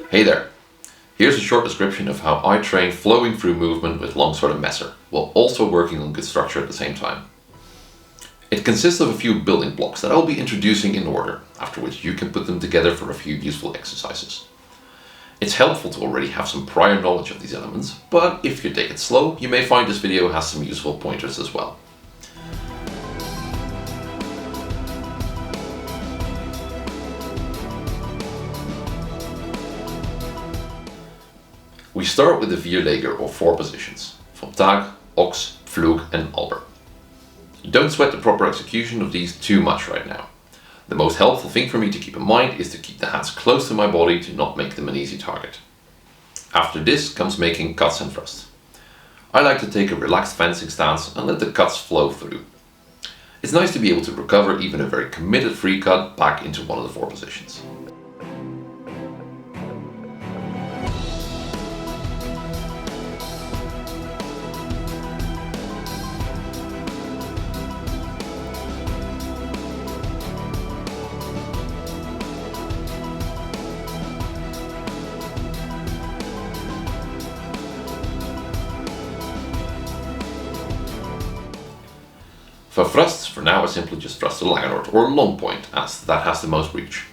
Hey there! Here's a short description of how I train flowing through movement with Longsword and Messer, while also working on good structure at the same time. It consists of a few building blocks that I'll be introducing in order, after which you can put them together for a few useful exercises. It's helpful to already have some prior knowledge of these elements, but if you take it slow, you may find this video has some useful pointers as well. We start with the vierleger or four positions, from Tag, Ox, Pflug and Alber. Don't sweat the proper execution of these too much right now. The most helpful thing for me to keep in mind is to keep the hands close to my body to not make them an easy target. After this comes making cuts and thrusts. I like to take a relaxed fencing stance and let the cuts flow through. It's nice to be able to recover even a very committed free cut back into one of the four positions. For thrusts, for now I simply just thrust the Langenord or long point, as that has the most reach.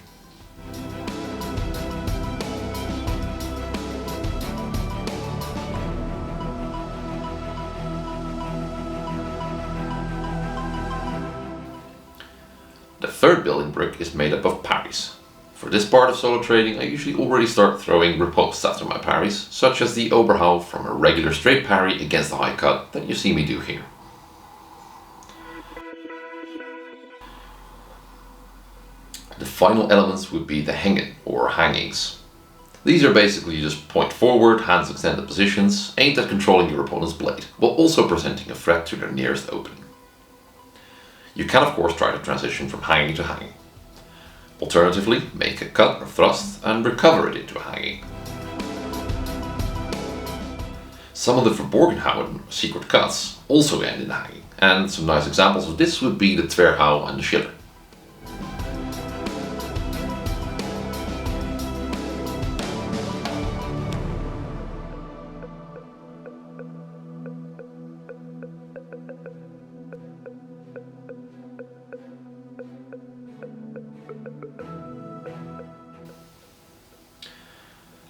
The third building brick is made up of parries. For this part of solo trading I usually already start throwing ripostes after my parries, such as the Oberhau from a regular straight parry against the high cut that you see me do here. The final elements would be the hengen, or hangings. These are basically just point forward, hands extended positions, aimed at controlling your opponent's blade, while also presenting a threat to their nearest opening. You can of course try to transition from hanging to hanging. Alternatively, make a cut or thrust and recover it into a hanging. Some of the Verborgenhauen secret cuts also end in hanging, and some nice examples of this would be the Tverhau and the Schiller.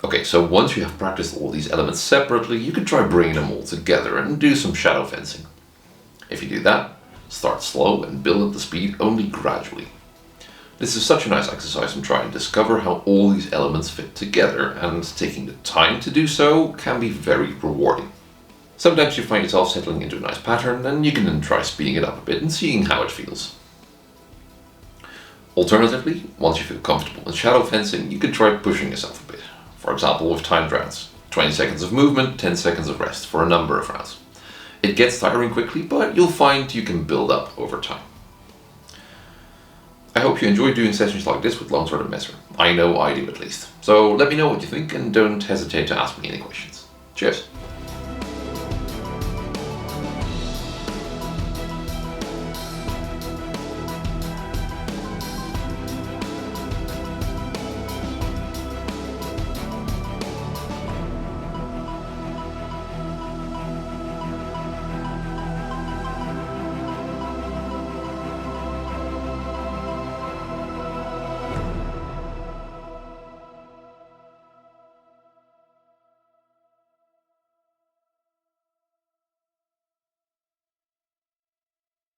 Okay, so once you have practiced all these elements separately, you can try bringing them all together and do some shadow fencing. If you do that, start slow and build up the speed only gradually. This is such a nice exercise in trying to discover how all these elements fit together, and taking the time to do so can be very rewarding. Sometimes you find yourself settling into a nice pattern, and you can then try speeding it up a bit and seeing how it feels. Alternatively, once you feel comfortable in shadow fencing, you can try pushing yourself a bit. For example, with timed rounds. 20 seconds of movement, 10 seconds of rest for a number of rounds. It gets tiring quickly, but you'll find you can build up over time. I hope you enjoy doing sessions like this with Longsword and Messer. I know I do at least. So let me know what you think and don't hesitate to ask me any questions. Cheers!